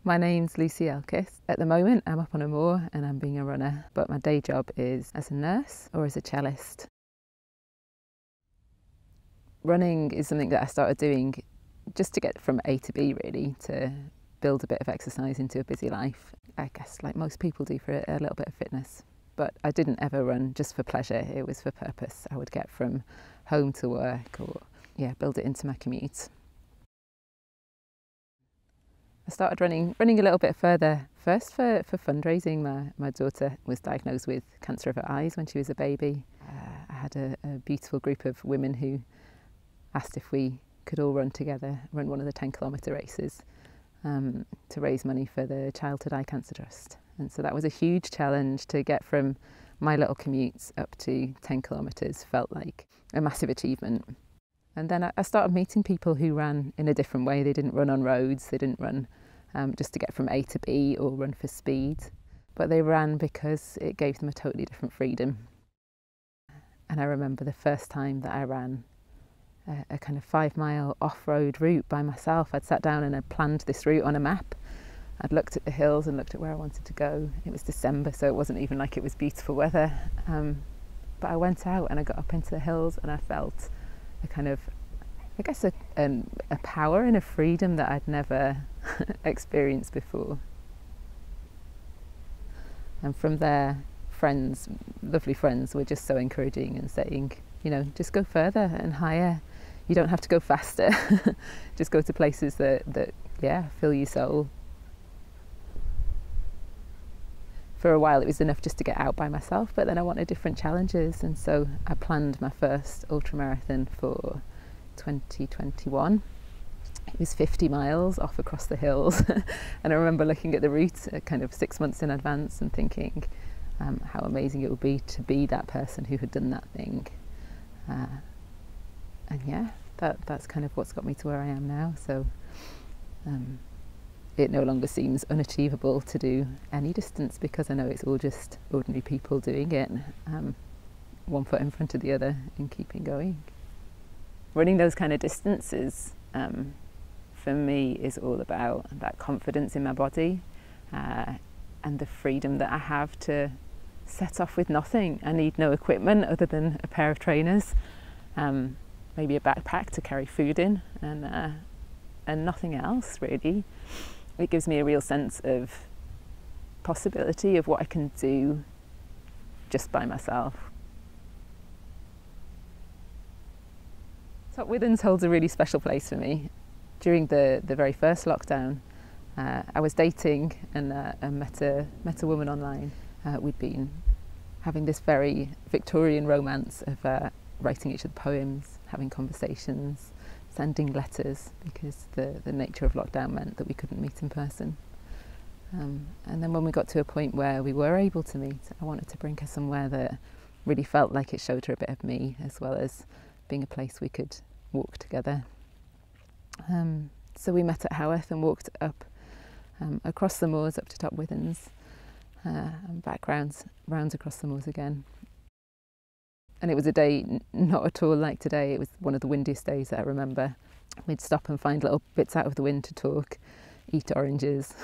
My name's Lucy Elkis. At the moment, I'm up on a moor and I'm being a runner, but my day job is as a nurse or as a cellist. Running is something that I started doing just to get from A to B, really, to build a bit of exercise into a busy life. I guess like most people do, for a little bit of fitness. But I didn't ever run just for pleasure, it was for purpose. I would get from home to work or build it into my commute. I started running a little bit further, first for fundraising. My daughter was diagnosed with cancer of her eyes when she was a baby. I had a beautiful group of women who asked if we could all run together, run one of the 10-kilometre races to raise money for the Childhood Eye Cancer Trust. And so that was a huge challenge. To get from my little commute up to 10 kilometres felt like a massive achievement. And then I started meeting people who ran in a different way. They didn't run on roads, they didn't run just to get from A to B or run for speed, but they ran because it gave them a totally different freedom. And I remember the first time that I ran a kind of 5-mile off-road route by myself. I'd sat down and I'd planned this route on a map. I'd looked at the hills and looked at where I wanted to go. It was December, so it wasn't even like it was beautiful weather. But I went out and I got up into the hills and I felt a kind of, I guess, a power and a freedom that I'd never experienced before. And from there, friends, lovely friends, were just so encouraging and saying, you know, just go further and higher. You don't have to go faster. Just go to places that fill your soul. For a while it was enough just to get out by myself, but then I wanted different challenges, and so I planned my first ultramarathon for 2021. It was 50 miles off across the hills and I remember looking at the route kind of 6 months in advance and thinking how amazing it would be to be that person who had done that thing. And that's kind of what's got me to where I am now. So it no longer seems unachievable to do any distance, because I know it's all just ordinary people doing it, one foot in front of the other and keeping going. Running those kind of distances for me is all about that confidence in my body and the freedom that I have to set off with nothing. I need no equipment other than a pair of trainers, maybe a backpack to carry food in, and nothing else really. It gives me a real sense of possibility of what I can do just by myself. Top Withens holds a really special place for me. During the very first lockdown, I was dating and I met a woman online. We'd been having this very Victorian romance of writing each other poems, having conversations, sending letters, because the nature of lockdown meant that we couldn't meet in person. And then when we got to a point where we were able to meet, I wanted to bring her somewhere that really felt like it showed her a bit of me, as well as being a place we could walk together. So we met at Haworth and walked up across the moors up to Top Withens, and back rounds across the moors again. And it was a day not at all like today. It was one of the windiest days that I remember. We'd stop and find little bits out of the wind to talk, eat oranges,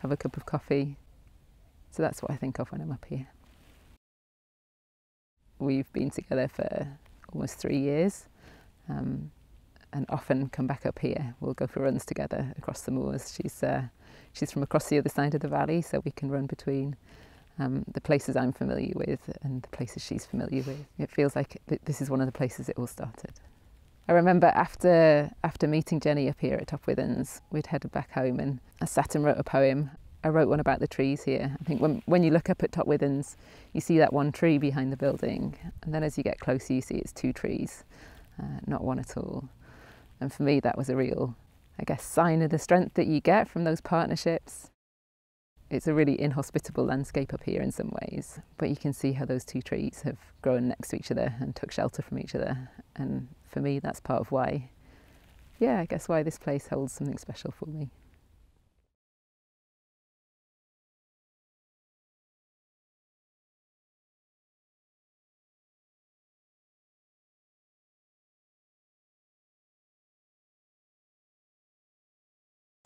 have a cup of coffee. So that's what I think of when I'm up here. We've been together for almost 3 years, and often come back up here. We'll go for runs together across the moors. She's from across the other side of the valley, so we can run between the places I'm familiar with and the places she's familiar with. It feels like this is one of the places it all started. I remember after meeting Jenny up here at Top Withens, we'd headed back home and I sat and wrote a poem. I wrote one about the trees here. I think when you look up at Top Withens, you see that one tree behind the building, and then as you get closer you see it's 2 trees, not one at all. And for me that was a real, I guess, sign of the strength that you get from those partnerships. It's a really inhospitable landscape up here in some ways, but you can see how those 2 trees have grown next to each other and took shelter from each other. And for me, that's part of why, I guess why this place holds something special for me.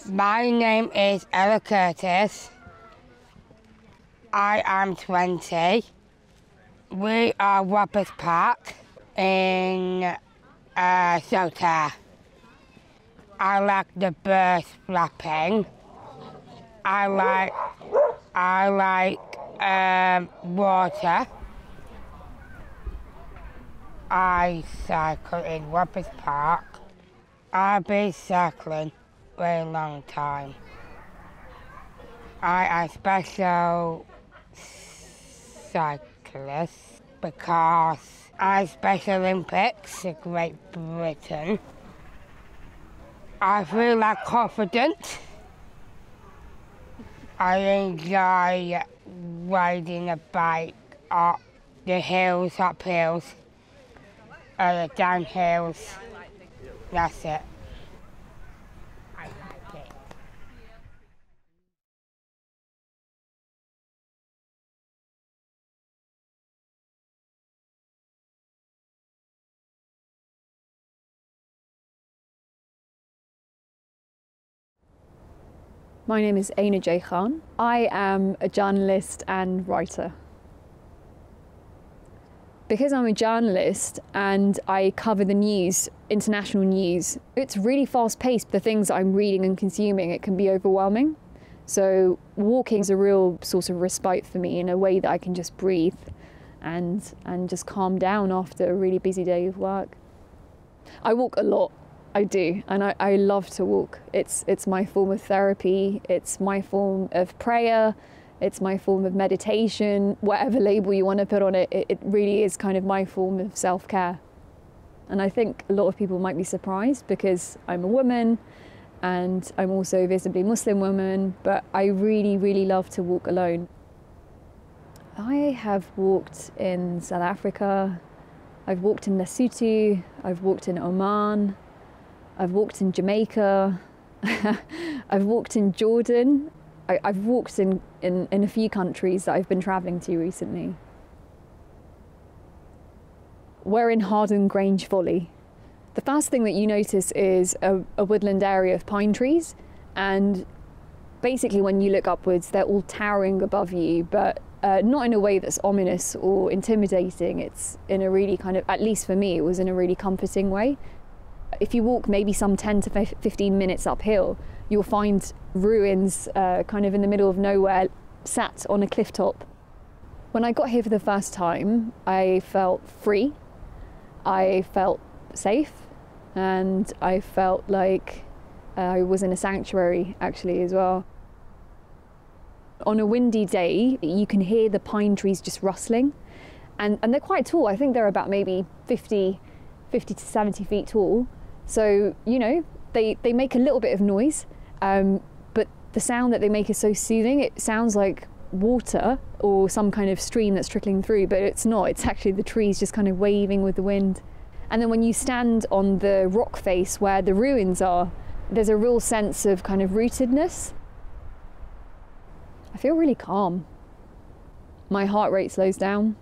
My name is Ella Curtis. I am 20. We are Bradford Park in Saltaire. I like the birds flapping. I like water. I cycle in Bradford Park. I've been cycling for a long time. I am special cyclist because I Special Olympics in Great Britain. I feel like confident. I enjoy riding a bike up the hills, up hills, down hills. That's it. I like it. My name is Aina J. Khan. I am a journalist and writer. Because I'm a journalist and I cover the news, international news, it's really fast paced. The things I'm reading and consuming, it can be overwhelming. So walking is a real source of respite for me in a way that I can just breathe and just calm down after a really busy day of work. I walk a lot. I do, and I love to walk. It's my form of therapy, it's my form of prayer, it's my form of meditation, whatever label you want to put on it, it really is kind of my form of self-care. And I think a lot of people might be surprised because I'm a woman and I'm also a visibly Muslim woman, but I really, really love to walk alone. I have walked in South Africa, I've walked in Lesotho, I've walked in Oman, I've walked in Jamaica, I've walked in Jordan. I've walked in a few countries that I've been travelling to recently. We're in Harden Grange Folly. The first thing that you notice is a woodland area of pine trees, and basically when you look upwards they're all towering above you, but not in a way that's ominous or intimidating. It's in a really kind of, at least for me, it was in a really comforting way. If you walk maybe some 10 to 15 minutes uphill, you'll find ruins kind of in the middle of nowhere, sat on a cliff top. When I got here for the first time, I felt free, I felt safe, and I felt like I was in a sanctuary actually as well. On a windy day, you can hear the pine trees just rustling, and they're quite tall. I think they're about maybe 50 to 70 feet tall. So, you know, they make a little bit of noise, but the sound that they make is so soothing. It sounds like water or some kind of stream that's trickling through, but it's not. It's actually the trees just kind of waving with the wind. And then when you stand on the rock face where the ruins are, there's a real sense of kind of rootedness. I feel really calm. My heart rate slows down.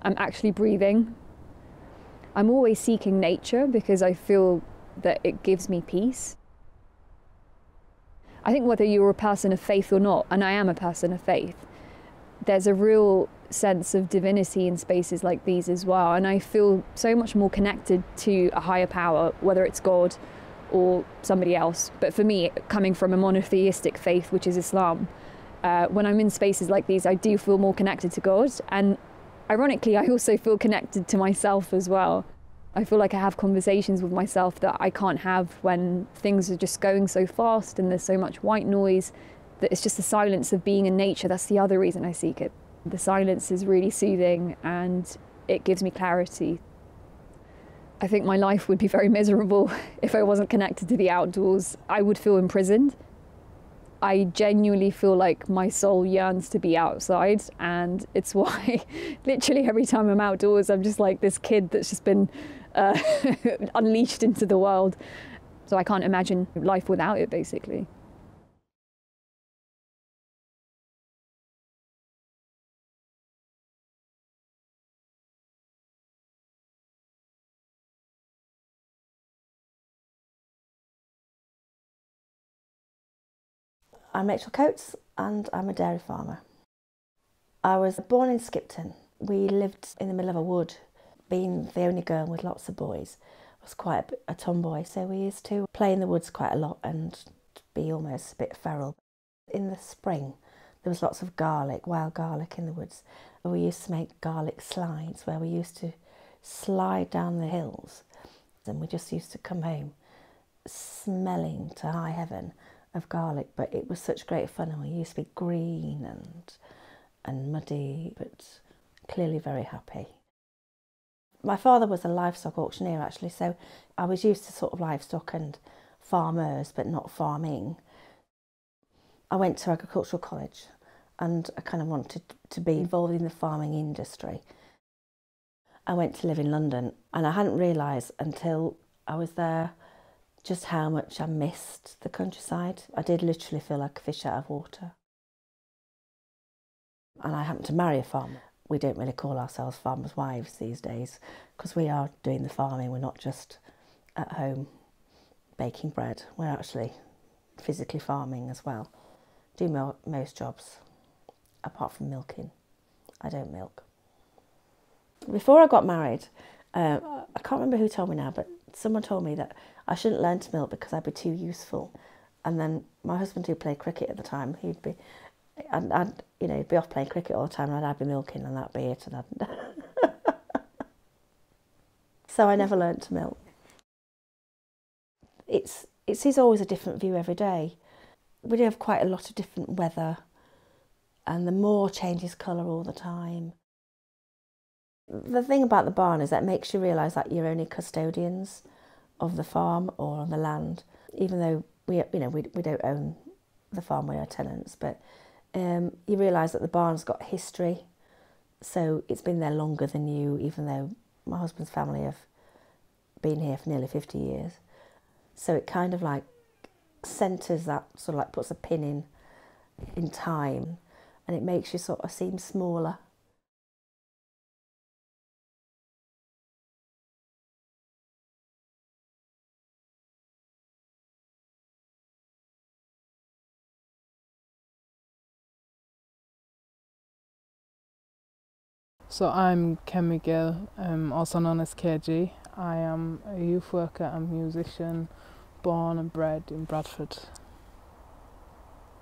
I'm actually breathing. I'm always seeking nature because I feel that it gives me peace. I think whether you're a person of faith or not, and I am a person of faith, there's a real sense of divinity in spaces like these as well. And I feel so much more connected to a higher power, whether it's God or somebody else. But for me, coming from a monotheistic faith, which is Islam, when I'm in spaces like these, I do feel more connected to God. And ironically, I also feel connected to myself as well. I feel like I have conversations with myself that I can't have when things are just going so fast and there's so much white noise, that it's just the silence of being in nature. That's the other reason I seek it. The silence is really soothing and it gives me clarity. I think my life would be very miserable if I wasn't connected to the outdoors. I would feel imprisoned. I genuinely feel like my soul yearns to be outside, and it's why literally every time I'm outdoors, I'm just like this kid that's just been unleashed into the world. So I can't imagine life without it, basically. I'm Rachel Coates and I'm a dairy farmer. I was born in Skipton. We lived in the middle of a wood. Being the only girl with lots of boys, I was quite a tomboy, so we used to play in the woods quite a lot and be almost a bit feral. In the spring there was lots of garlic, wild garlic in the woods. We used to make garlic slides where we used to slide down the hills, and we just used to come home smelling to high heaven of garlic, but it was such great fun, and we used to be green and muddy, but clearly very happy. My father was a livestock auctioneer actually, so I was used to sort of livestock and farmers, but not farming. I went to agricultural college and I kind of wanted to be involved in the farming industry. I went to live in London and I hadn't realised until I was there just how much I missed the countryside. I did literally feel like a fish out of water. And I happened to marry a farmer. We don't really call ourselves farmers' wives these days because we are doing the farming. We're not just at home baking bread. We're actually physically farming as well. Do most jobs apart from milking. I don't milk. Before I got married, I can't remember who told me now, but someone told me that I shouldn't learn to milk because I'd be too useful. And then my husband, who played cricket at the time, he'd be off playing cricket all the time, and I'd be milking, and that'd be it. And so I never learnt to milk. It is always a different view every day. We do have quite a lot of different weather, and the moor changes colour all the time. The thing about the barn is that it makes you realise that you're only custodians of the farm or on the land, even though we don't own the farm, we are tenants, but you realise that the barn's got history, so it's been there longer than you, even though my husband's family have been here for nearly 50 years. So it kind of like centres that, sort of like puts a pin in time, and it makes you sort of seem smaller. So I'm Kemi Gill, also known as KG. I am a youth worker and musician, born and bred in Bradford.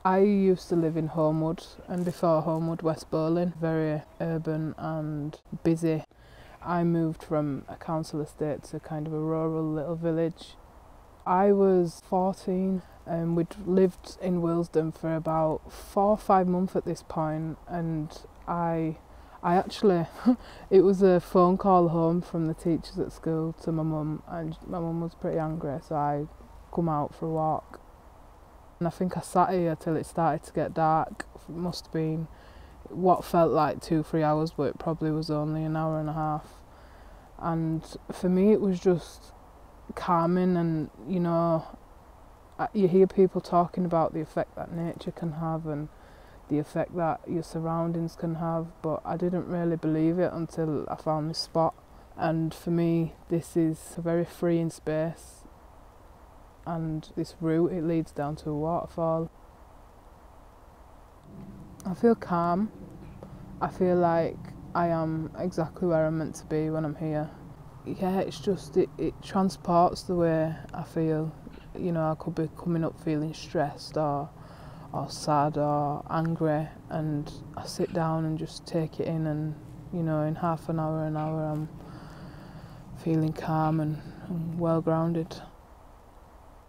I used to live in Homewood, and before Homewood, West Bowling, very urban and busy. I moved from a council estate to kind of a rural little village. I was 14 and we'd lived in Willesden for about 4 or 5 months at this point, and I actually, it was a phone call home from the teachers at school to my mum, and my mum was pretty angry, so I come out for a walk. And I think I sat here till it started to get dark. It must have been what felt like 2-3 hours, but it probably was only an hour and a half. And for me it was just calming, and you hear people talking about the effect that nature can have and the effect that your surroundings can have, but I didn't really believe it until I found this spot. And for me, this is a very freeing space, and this route, it leads down to a waterfall. I feel calm. I feel like I am exactly where I'm meant to be when I'm here. Yeah, it's just, it transports the way I feel. I could be coming up feeling stressed or sad or angry, and I sit down and just take it in, and in half an hour, I'm feeling calm and well grounded.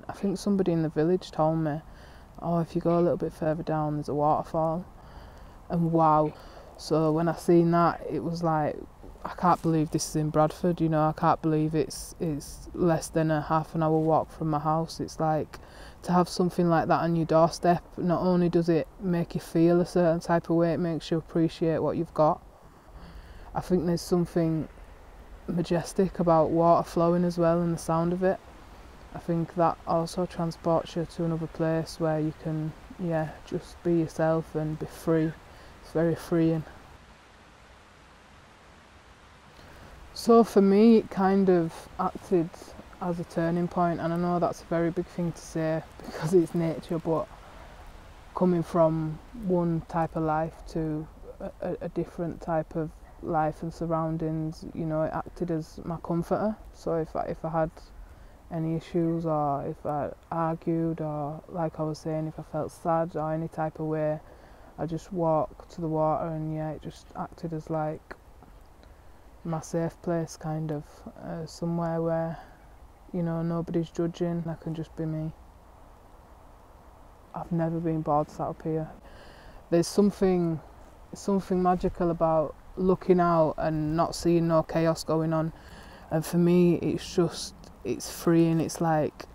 I think somebody in the village told me, oh, if you go a little bit further down there's a waterfall, and wow. So when I seen that, it was like, I can't believe this is in Bradford, I can't believe it's less than a half an hour walk from my house. It's like, to have something like that on your doorstep, not only does it make you feel a certain type of way, it makes you appreciate what you've got. I think there's something majestic about water flowing as well, and the sound of it. I think that also transports you to another place where you can, just be yourself and be free. It's very freeing. So for me, it kind of acted as a turning point, and I know that's a very big thing to say because it's nature, but coming from one type of life to a different type of life and surroundings, you know, it acted as my comforter. So if I had any issues, or if I argued, or like I was saying, if I felt sad or any type of way, I just walk to the water, and yeah, it just acted as like my safe place, kind of, somewhere where, you know, nobody's judging, I can just be me. I've never been bored sat up here. There's something magical about looking out and not seeing no chaos going on, and for me it's freeing. It's like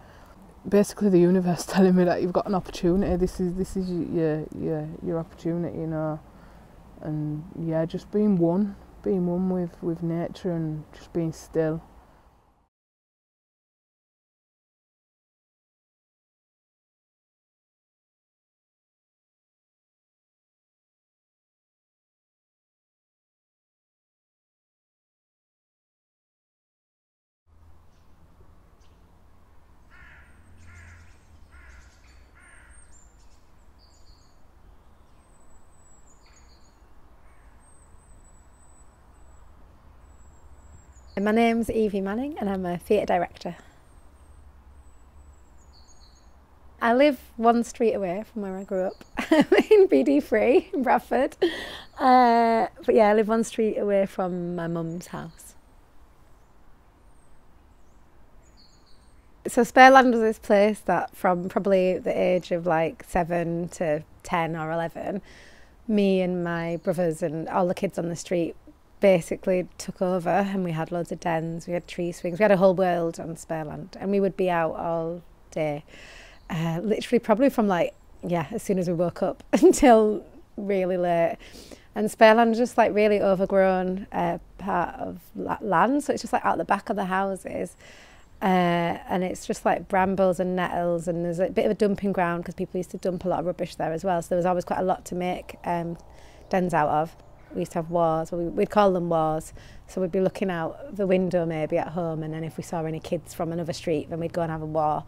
basically the universe telling me that you've got an opportunity. This is your opportunity, you know. And yeah, just being one with nature and just being still. My name's Evie Manning and I'm a theatre director. I live one street away from where I grew up, in BD3 in Bradford. But yeah, I live one street away from my mum's house. So Spareland was this place that from probably the age of like 7 to 10 or 11, me and my brothers and all the kids on the street basically took over, and we had loads of dens, we had tree swings, we had a whole world on Spareland, and we would be out all day, literally probably from like, yeah, as soon as we woke up until really late. And Spareland was just like really overgrown part of land, so it's just like out the back of the houses, and it's just like brambles and nettles, and there's a bit of a dumping ground because people used to dump a lot of rubbish there as well, so there was always quite a lot to make dens out of. We used to have wars, we'd call them wars, so we'd be looking out the window maybe at home, and then if we saw any kids from another street, then we'd go and have a war.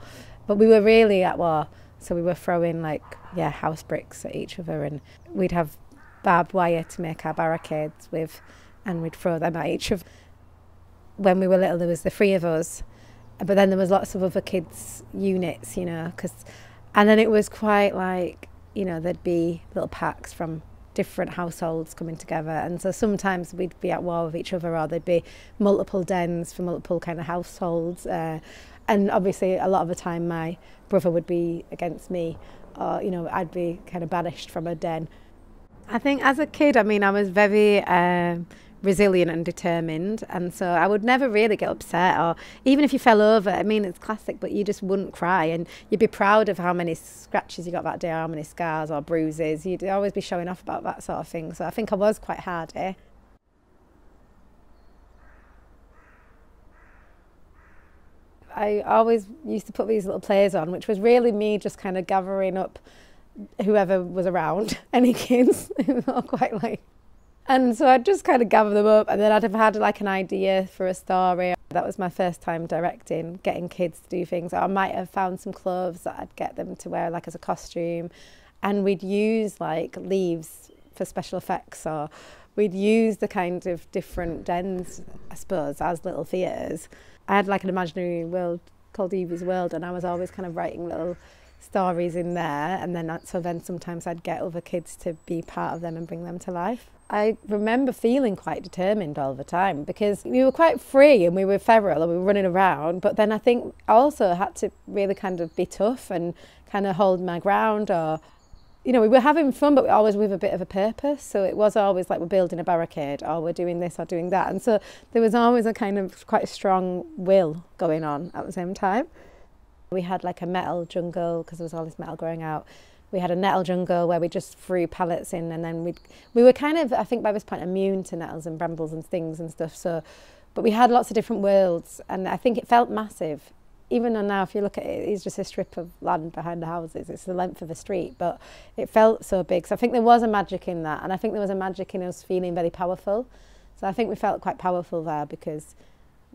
But we were really at war, so we were throwing like, yeah, house bricks at each other, and we'd have barbed wire to make our barricades with, and we'd throw them at each other. When we were little, there was the 3 of us, but then there was lots of other kids' units, you know, and then it was quite like, you know, there'd be little packs from different households coming together, and so sometimes we'd be at war with each other, or there'd be multiple dens for multiple kind of households, and obviously a lot of the time my brother would be against me, or, you know, I'd be kind of banished from a den. I think as a kid, I mean, I was very resilient and determined, and so I would never really get upset, or even if you fell over, I mean, it's classic, but you just wouldn't cry, and you'd be proud of how many scratches you got that day, or how many scars or bruises. You'd always be showing off about that sort of thing, so I think I was quite hardy. I always used to put these little plays on, which was really me just kind of gathering up whoever was around, any kids who were quite like. And so I'd just kind of gather them up, and then I'd have had like an idea for a story. That was my first time directing, getting kids to do things. Or I might have found some clothes that I'd get them to wear like as a costume. And we'd use like leaves for special effects, or we'd use the kind of different dens, I suppose, as little theatres. I had like an imaginary world called Evie's World, and I was always kind of writing little stories in there, and then sometimes I'd get other kids to be part of them and bring them to life. I remember feeling quite determined all the time because we were quite free and we were feral and we were running around, but then I think I also had to really kind of be tough and kind of hold my ground, or, you know, we were having fun but always with a bit of a purpose, so it was always like we're building a barricade, or we're doing this or doing that, and so there was always a kind of quite a strong will going on at the same time. We had like a metal jungle because there was all this metal growing out. We had a nettle jungle where we just threw pallets in, and then we were kind of, I think by this point, immune to nettles and brambles and stings and stuff. So, but we had lots of different worlds, and I think it felt massive. Even though now, if you look at it, it's just a strip of land behind the houses. It's the length of a street, but it felt so big. So I think there was a magic in that, and I think there was a magic in us feeling very powerful. So I think we felt quite powerful there because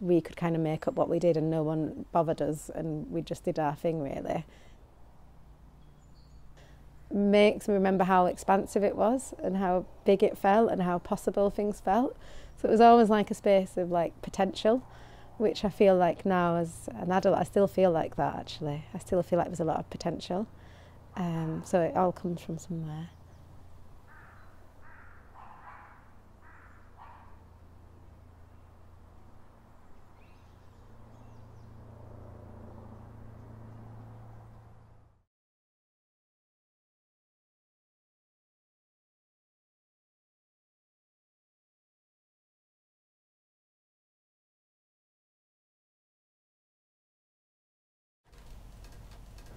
we could kind of make up what we did and no one bothered us, and we just did our thing, really. makes me remember how expansive it was and how big it felt and how possible things felt. So it was always like a space of like potential, which I feel like now as an adult I still feel like that actually. I still feel like there's a lot of potential. So it all comes from somewhere.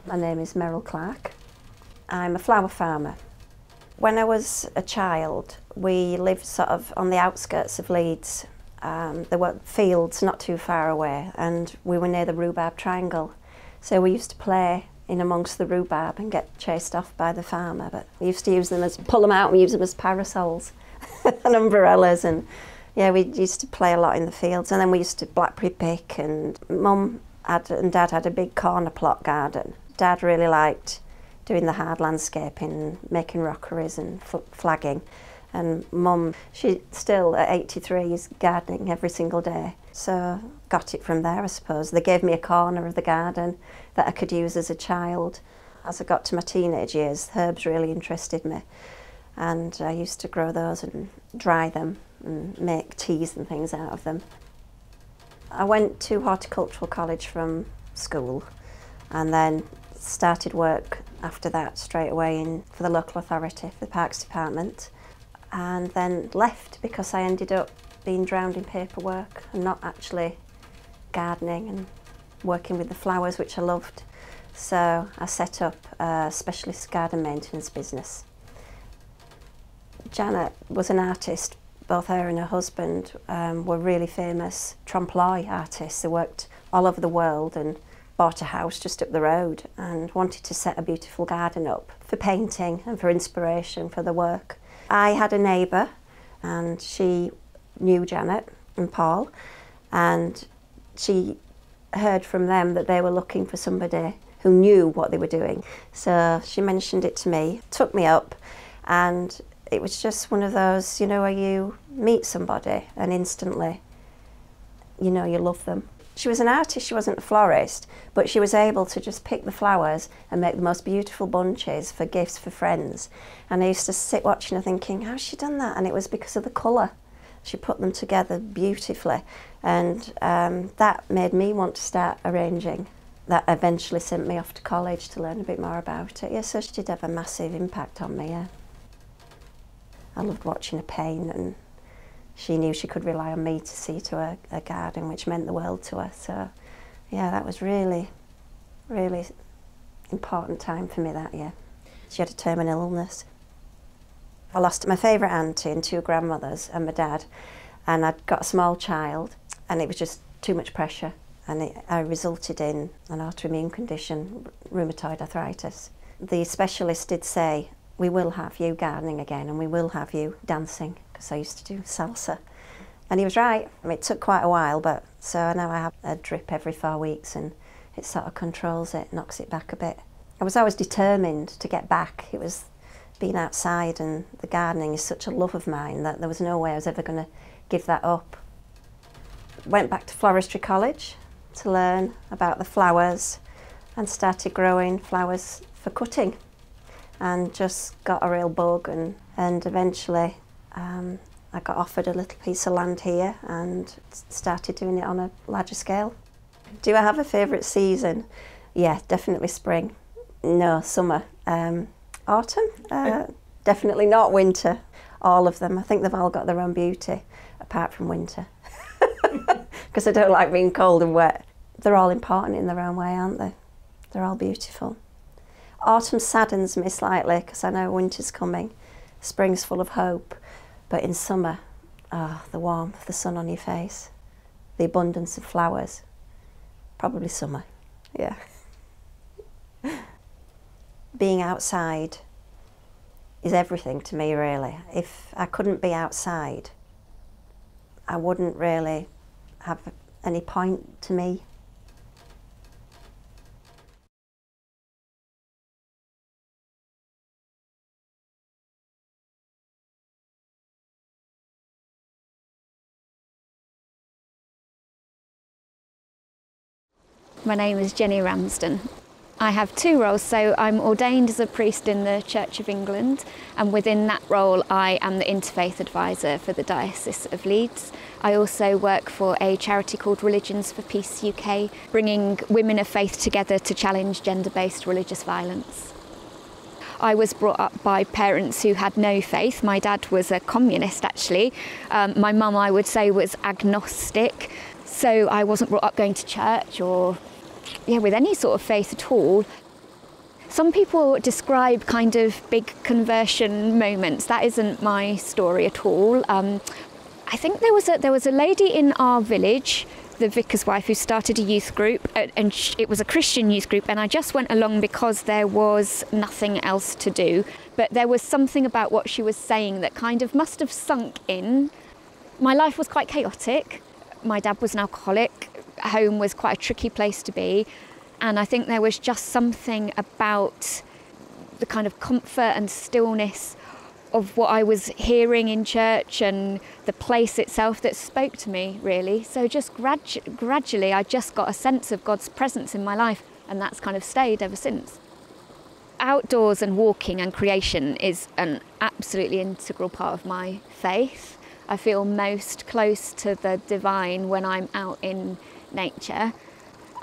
My name is Meryl Clark. I'm a flower farmer. When I was a child, we lived sort of on the outskirts of Leeds. There were fields not too far away, and we were near the rhubarb triangle. So we used to play in amongst the rhubarb and get chased off by the farmer. But we used to use them pull them out and use them as parasols and umbrellas. And yeah, we used to play a lot in the fields. And then we used to blackberry pick, and Mum and Dad had a big corner plot garden. Dad really liked doing the hard landscaping, making rockeries and flagging. And Mum, she still at 83 is gardening every single day. So got it from there, I suppose. They gave me a corner of the garden that I could use as a child. As I got to my teenage years, herbs really interested me. And I used to grow those and dry them and make teas and things out of them. I went to horticultural college from school and then started work after that straight away for the local authority, for the Parks Department, and then left because I ended up being drowned in paperwork and not actually gardening and working with the flowers, which I loved. So I set up a specialist garden maintenance business. Janet was an artist. Both her and her husband were really famous trompe-l'oeil artists. They worked all over the world and bought a house just up the road and wanted to set a beautiful garden up for painting and for inspiration for the work. I had a neighbour and she knew Janet and Paul, and she heard from them that they were looking for somebody who knew what they were doing. So she mentioned it to me, took me up, and it was just one of those, you know, where you meet somebody and instantly, you know, you love them. She was an artist, she wasn't a florist, but she was able to just pick the flowers and make the most beautiful bunches for gifts for friends. And I used to sit watching her thinking, how's she done that? And it was because of the colour. She put them together beautifully. And that made me want to start arranging. That eventually sent me off to college to learn a bit more about it. Yeah, so she did have a massive impact on me, yeah. I loved watching her paint, and she knew she could rely on me to see to her garden, which meant the world to her. So, yeah, that was really, really important time for me that year. She had a terminal illness. I lost my favourite auntie and two grandmothers and my dad, and I'd got a small child, and it was just too much pressure, and it resulted in an autoimmune condition, rheumatoid arthritis. The specialist did say, we will have you gardening again and we will have you dancing, because I used to do salsa. And he was right. I mean, it took quite a while, but so now I have a drip every 4 weeks and it sort of controls it, knocks it back a bit. I was always determined to get back. It was being outside, and the gardening is such a love of mine that there was no way I was ever going to give that up. Went back to floristry college to learn about the flowers and started growing flowers for cutting, and just got a real bug, and eventually I got offered a little piece of land here and started doing it on a larger scale. Do I have a favourite season? Yeah, definitely spring. No, summer. Autumn? Definitely not winter. All of them. I think they've all got their own beauty, apart from winter. Because I don't like being cold and wet. They're all important in their own way, aren't they? They're all beautiful. Autumn saddens me slightly because I know winter's coming. Spring's full of hope. But in summer, the warmth, the sun on your face, the abundance of flowers. Probably summer, yeah. Being outside is everything to me, really. If I couldn't be outside, I wouldn't really have any point to me. My name is Jenny Ramsden. I have two roles, so I'm ordained as a priest in the Church of England, and within that role I am the interfaith advisor for the Diocese of Leeds. I also work for a charity called Religions for Peace UK, bringing women of faith together to challenge gender-based religious violence. I was brought up by parents who had no faith. My dad was a communist, actually. My mum, I would say, was agnostic, so I wasn't brought up going to church or with any sort of faith at all. Some people describe kind of big conversion moments. That isn't my story at all. I think there was a lady in our village, the vicar's wife, who started a youth group, and it was a Christian youth group, and I just went along because there was nothing else to do. But there was something about what she was saying that kind of must have sunk in. My life was quite chaotic. My dad was an alcoholic. Home was quite a tricky place to be, and I think there was just something about the kind of comfort and stillness of what I was hearing in church and the place itself that spoke to me, really. So just gradually I just got a sense of God's presence in my life, and that's kind of stayed ever since. Outdoors and walking and creation is an absolutely integral part of my faith. I feel most close to the divine when I'm out in nature.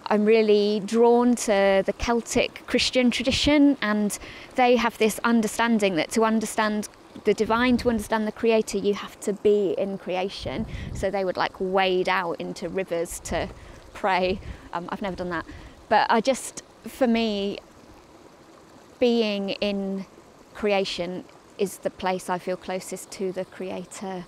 I'm really drawn to the Celtic Christian tradition, and they have this understanding that to understand the divine, to understand the creator, you have to be in creation. So they would like wade out into rivers to pray. I've never done that, but for me, being in creation is the place I feel closest to the creator.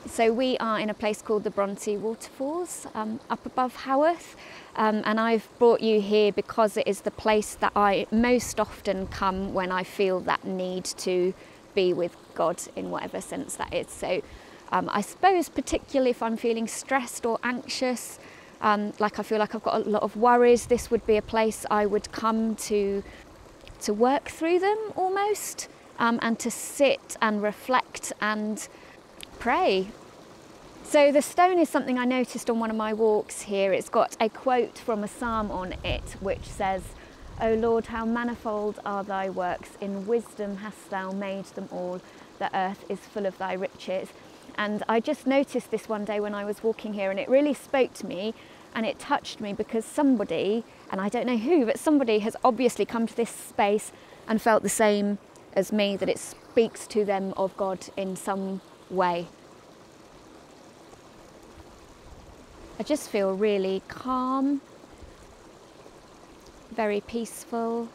So we are in a place called the Brontë Waterfalls, up above Haworth, and I've brought you here because it is the place that I most often come when I feel that need to be with God in whatever sense that is. So I suppose particularly if I'm feeling stressed or anxious, like I feel like I've got a lot of worries, this would be a place I would come to work through them almost, and to sit and reflect and pray. So the stone is something I noticed on one of my walks here. It's got a quote from a psalm on it which says, "O Lord, how manifold are thy works, in wisdom hast thou made them all, the earth is full of thy riches." And I just noticed this one day when I was walking here, and it really spoke to me and it touched me, because somebody, and I don't know who, but somebody has obviously come to this space and felt the same as me, that it speaks to them of God in some way. I just feel really calm, very peaceful,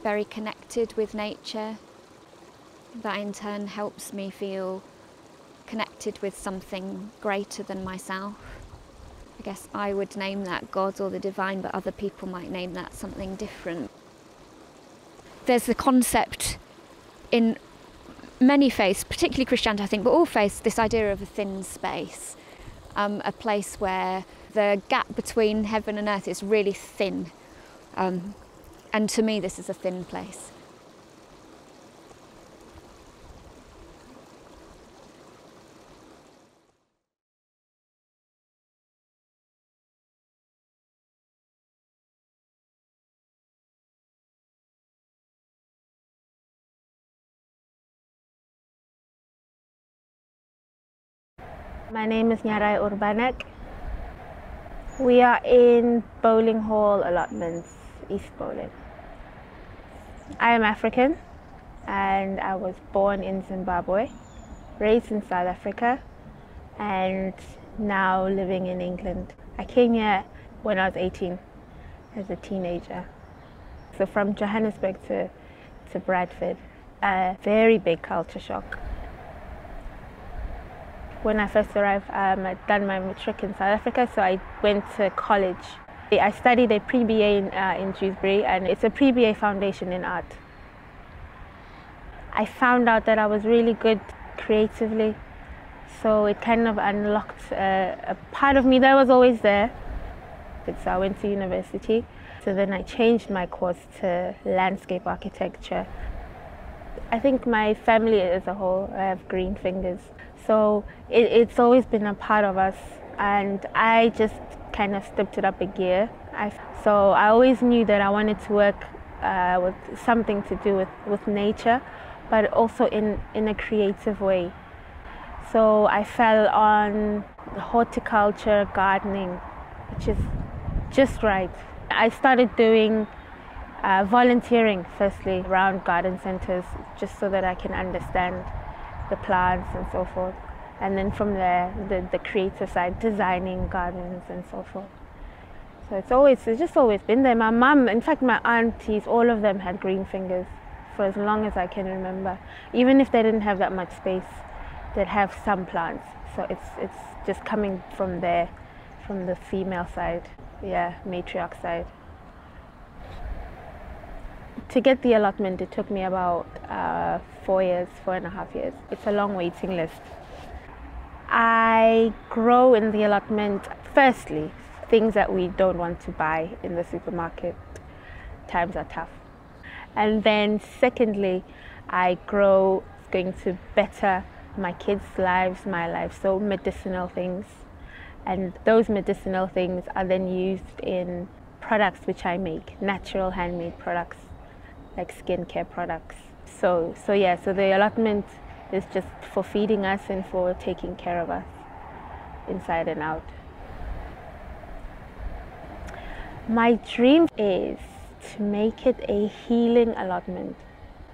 very connected with nature. That in turn helps me feel connected with something greater than myself. I guess I would name that God or the divine, but other people might name that something different. There's the concept in many faiths, particularly Christianity I think, but all faiths, this idea of a thin space. A place where the gap between heaven and earth is really thin. And to me, this is a thin place. My name is Nyarai Urbanek. We are in Bowling Hall allotments, East Bowling. I am African and I was born in Zimbabwe, raised in South Africa, and now living in England. I came here when I was 18 as a teenager. So from Johannesburg to Bradford, a very big culture shock. When I first arrived, I'd done my matric in South Africa, so I went to college. I studied a pre-BA in Dewsbury, and it's a pre-BA foundation in art. I found out that I was really good creatively, so it kind of unlocked a part of me that was always there. So I went to university, so then I changed my course to landscape architecture. I think my family as a whole, I have green fingers. So it's always been a part of us, and I just kind of stepped it up a gear. So I always knew that I wanted to work with something to do with nature, but also in a creative way. So I fell on horticulture, gardening, which is just right. I started doing volunteering firstly around garden centres, just so that I can understand the plants and so forth. And then from there, the creative side, designing gardens and so forth. So it's just always been there. My mum, in fact my aunties, all of them had green fingers for as long as I can remember. Even if they didn't have that much space, they'd have some plants. So it's just coming from there, from the female side, yeah, matriarch side. To get the allotment, it took me about 4.5 years. It's a long waiting list. I grow in the allotment, firstly, things that we don't want to buy in the supermarket. Times are tough. And then secondly, I grow going to better my kids' lives, my life, so medicinal things. And those medicinal things are then used in products which I make, natural handmade products, like skincare products. So the allotment is just for feeding us and for taking care of us inside and out. My dream is to make it a healing allotment.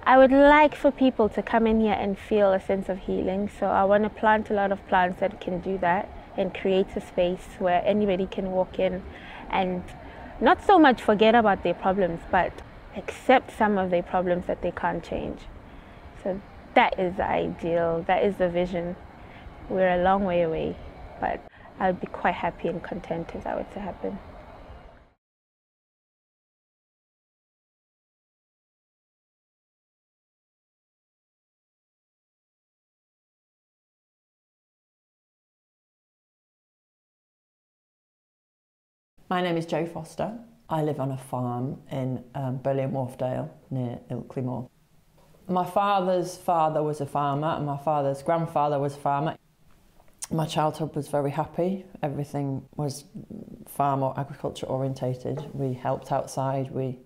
I would like for people to come in here and feel a sense of healing, so I want to plant a lot of plants that can do that and create a space where anybody can walk in and not so much forget about their problems, but accept some of their problems that they can't change. So that is the ideal, that is the vision. We're a long way away, but I would be quite happy and content if that were to happen. My name is Jo Foster. I live on a farm in Burley and Wharfdale near Ilkley Moor. My father's father was a farmer and my father's grandfather was a farmer. My childhood was very happy. Everything was farm or agriculture orientated. We helped outside. We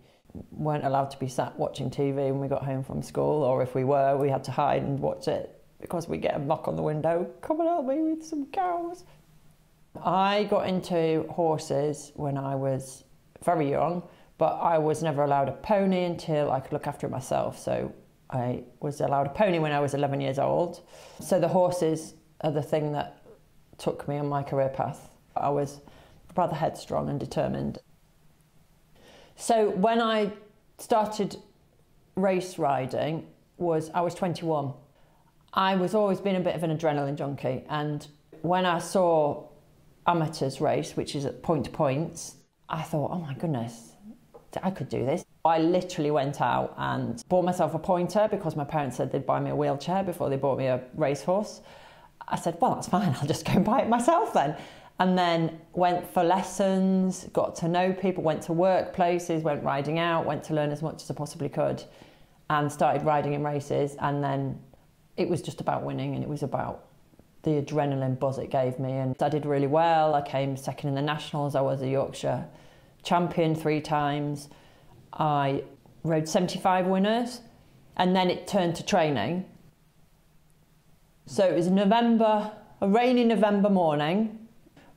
weren't allowed to be sat watching TV when we got home from school, or if we were, we had to hide and watch it because we'd get a knock on the window, "Come and help me with some cows." I got into horses when I was very young, but I was never allowed a pony until I could look after it myself. So I was allowed a pony when I was 11 years old. So the horses are the thing that took me on my career path. I was rather headstrong and determined. So when I started race riding, I was 21. I was always been a bit of an adrenaline junkie, and when I saw amateurs race, which is at point to points, I thought, oh my goodness, I could do this. I literally went out and bought myself a pointer because my parents said they'd buy me a wheelchair before they bought me a racehorse. I said, well, that's fine, I'll just go and buy it myself then. And then went for lessons, got to know people, went to workplaces, went riding out, went to learn as much as I possibly could, and started riding in races. And then it was just about winning, and it was about the adrenaline buzz it gave me. And I did really well. I came second in the nationals. I was a Yorkshire champion 3 times. I rode 75 winners, and then it turned to training. So it was November, a rainy November morning.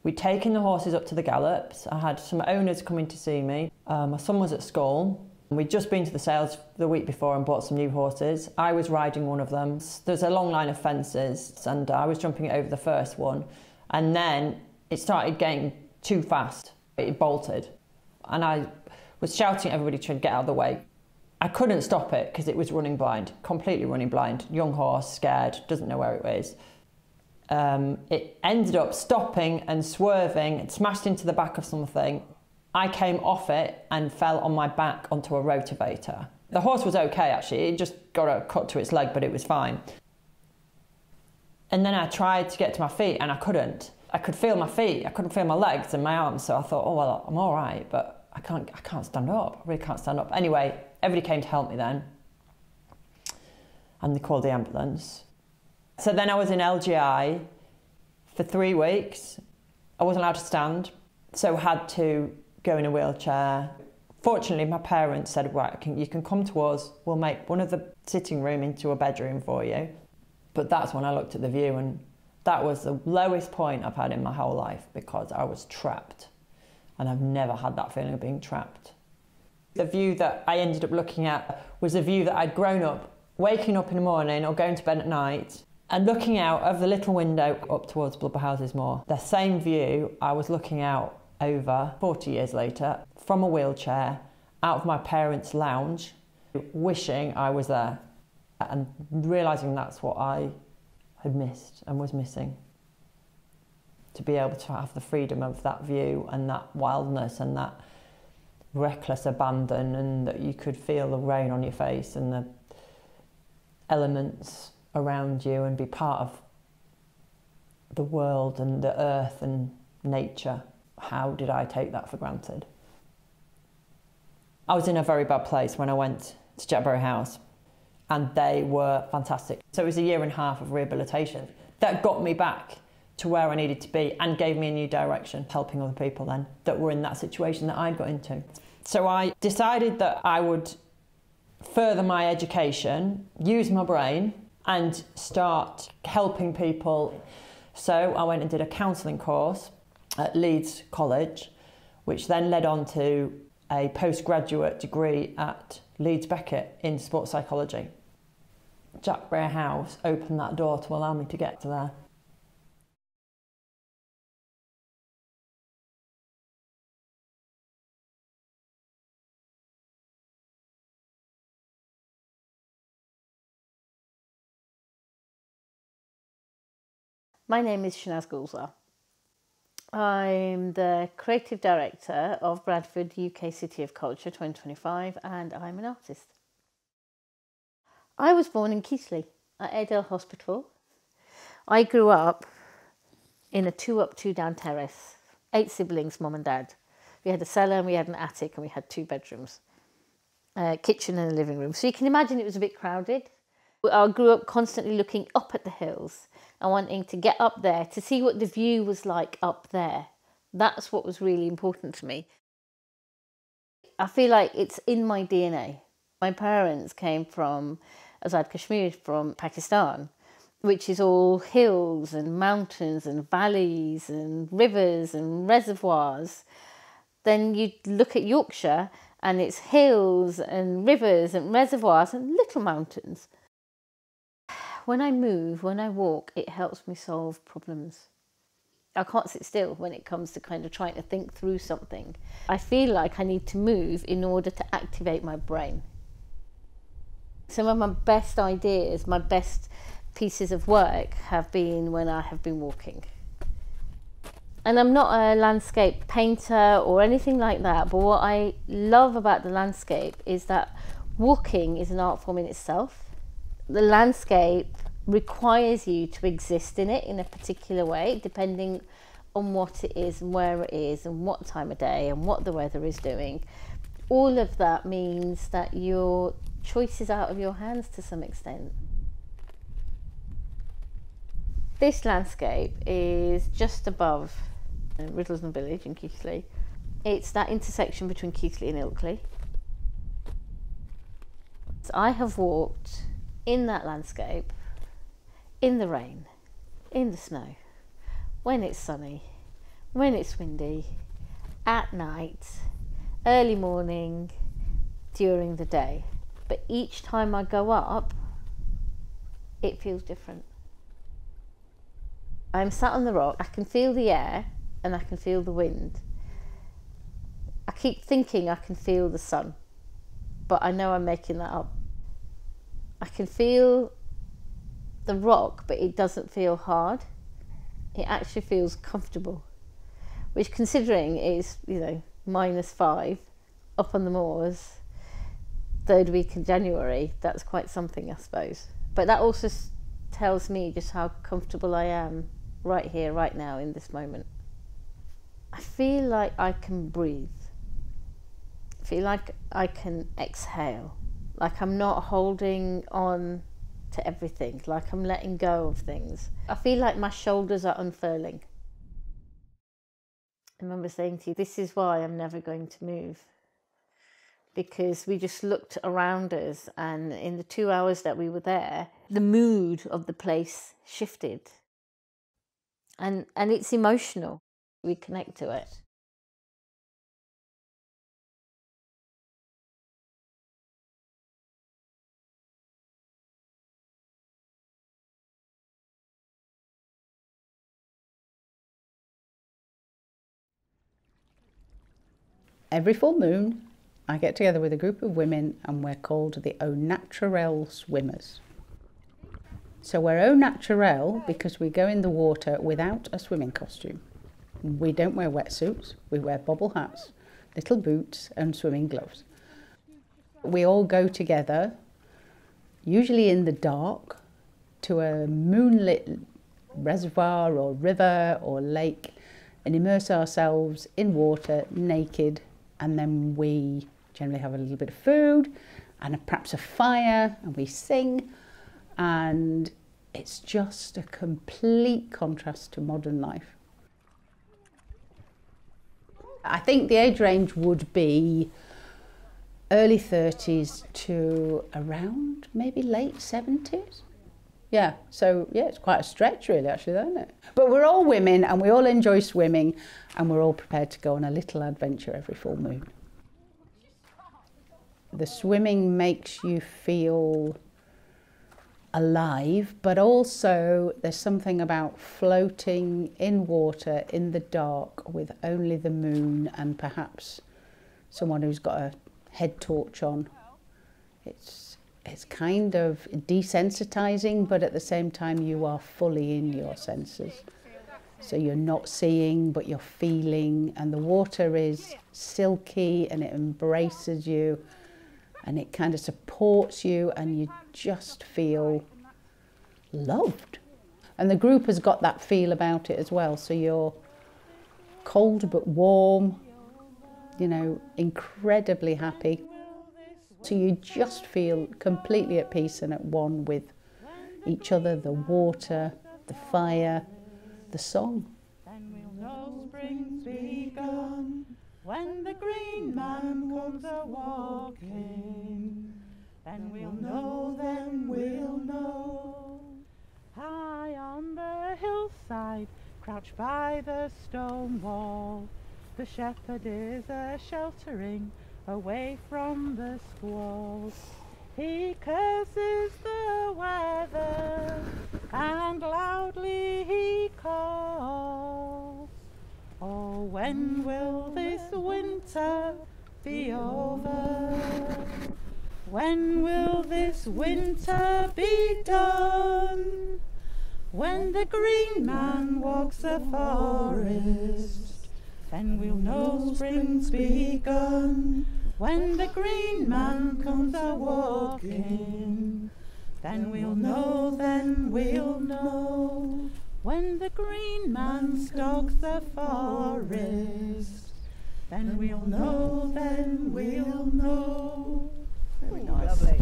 We'd taken the horses up to the gallops. I had some owners coming to see me. My son was at school. We'd just been to the sales the week before and bought some new horses. I was riding one of them. There's a long line of fences and I was jumping over the first one. And then it started getting too fast. It bolted. And I was shouting at everybody to get out of the way. I couldn't stop it because it was running blind, completely running blind. Young horse, scared, doesn't know where it is. It ended up stopping and swerving. It smashed into the back of something. I came off it and fell on my back onto a rotavator. The horse was okay actually, it just got a cut to its leg, but it was fine. And then I tried to get to my feet and I couldn't. I could feel my feet, I couldn't feel my legs and my arms, so I thought, oh well, I'm all right, but I can't stand up, I really can't stand up. Anyway, everybody came to help me then, and they called the ambulance. So then I was in LGI for 3 weeks. I wasn't allowed to stand. So had to go in a wheelchair. Fortunately, my parents said, right, you can come to us, we'll make one of the sitting room into a bedroom for you. But that's when I looked at the view, and that was the lowest point I've had in my whole life, because I was trapped. And I've never had that feeling of being trapped. The view that I ended up looking at was a view that I'd grown up waking up in the morning or going to bed at night and looking out of the little window up towards Blubberhouses Moor. The same view I was looking out over 40 years later from a wheelchair out of my parents' lounge, wishing I was there and realising that's what I had missed and was missing. To be able to have the freedom of that view and that wildness and that reckless abandon, and that you could feel the rain on your face and the elements around you and be part of the world and the earth and nature. How did I take that for granted? I was in a very bad place when I went to Jetborough House, and they were fantastic. So it was a year and a half of rehabilitation that got me back to where I needed to be and gave me a new direction, helping other people then that were in that situation that I'd got into. So I decided that I would further my education, use my brain and start helping people. So I went and did a counselling course at Leeds College, which then led on to a postgraduate degree at Leeds Beckett in sports psychology. Jetborough House opened that door to allow me to get to there. My name is Shanaz Gulzar. I'm the Creative Director of Bradford UK City of Culture 2025, and I'm an artist. I was born in Keighley at Airedale Hospital. I grew up in a 2-up, 2-down terrace, 8 siblings, mum and dad. We had a cellar and we had an attic and we had 2 bedrooms, a kitchen and a living room. So you can imagine it was a bit crowded. I grew up constantly looking up at the hills and wanting to get up there to see what the view was like up there. That's what was really important to me. I feel like it's in my DNA. My parents came from Azad Kashmir, from Pakistan, which is all hills and mountains and valleys and rivers and reservoirs. Then you look at Yorkshire and it's hills and rivers and reservoirs and little mountains. When I move, when I walk, it helps me solve problems. I can't sit still when it comes to kind of trying to think through something. I feel like I need to move in order to activate my brain. Some of my best ideas, my best pieces of work have been when I have been walking. And I'm not a landscape painter or anything like that, but what I love about the landscape is that walking is an art form in itself. The landscape requires you to exist in it in a particular way, depending on what it is and where it is and what time of day and what the weather is doing. All of that means that your choice is out of your hands to some extent. This landscape is just above Riddlesden Village in Keighley. It's that intersection between Keighley and Ilkley. So I have walked in that landscape, in the rain, in the snow, when it's sunny, when it's windy, at night, early morning, during the day. But each time I go up, it feels different. I'm sat on the rock, I can feel the air and I can feel the wind. I keep thinking I can feel the sun, but I know I'm making that up. I can feel the rock, but it doesn't feel hard. It actually feels comfortable, which, considering is, -5 up on the moors, 3rd week in January, that's quite something, I suppose. But that also tells me just how comfortable I am right here, right now, in this moment. I feel like I can breathe. I feel like I can exhale. Like I'm not holding on to everything, like I'm letting go of things. I feel like my shoulders are unfurling. I remember saying to you, this is why I'm never going to move. Because we just looked around us, and in the 2 hours that we were there, the mood of the place shifted. And it's emotional. We connect to it. Every full moon, I get together with a group of women and we're called the Au Naturel Swimmers. So we're au naturel because we go in the water without a swimming costume. We don't wear wetsuits, we wear bobble hats, little boots and swimming gloves. We all go together, usually in the dark, to a moonlit reservoir or river or lake and immerse ourselves in water naked, and then we generally have a little bit of food and perhaps a fire, and we sing, and it's just a complete contrast to modern life. I think the age range would be early 30s to around maybe late 70s. Yeah, so yeah, it's quite a stretch really actually, isn't it? But we're all women and we all enjoy swimming, and we're all prepared to go on a little adventure every full moon. The swimming makes you feel alive, but also there's something about floating in water in the dark with only the moon and perhaps someone who's got a head torch on. It's kind of desensitizing, but at the same time you are fully in your senses. So you're not seeing, but you're feeling, and the water is silky and it embraces you and it kind of supports you, and you just feel loved. And the group has got that feel about it as well. So you're cold but warm, you know, incredibly happy. So you just feel completely at peace and at one with each other, the water, the fire, the song. Then we'll know spring's begun when the green man comes a-walking. Then we'll know. High on the hillside, crouched by the stone wall, the shepherd is a-sheltering away from the squalls. He curses the weather and loudly he calls. Oh, when will this winter be over? When will this winter be done? When the green man walks the forest, then we'll know spring's begun. When the green man comes a-walking, then we'll know, When the green man stalks the forest, then we'll know, Very nice. Lovely.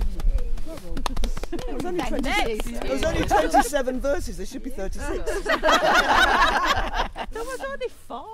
It was only 26. It was only 27 verses. There should be 36. There was only 4.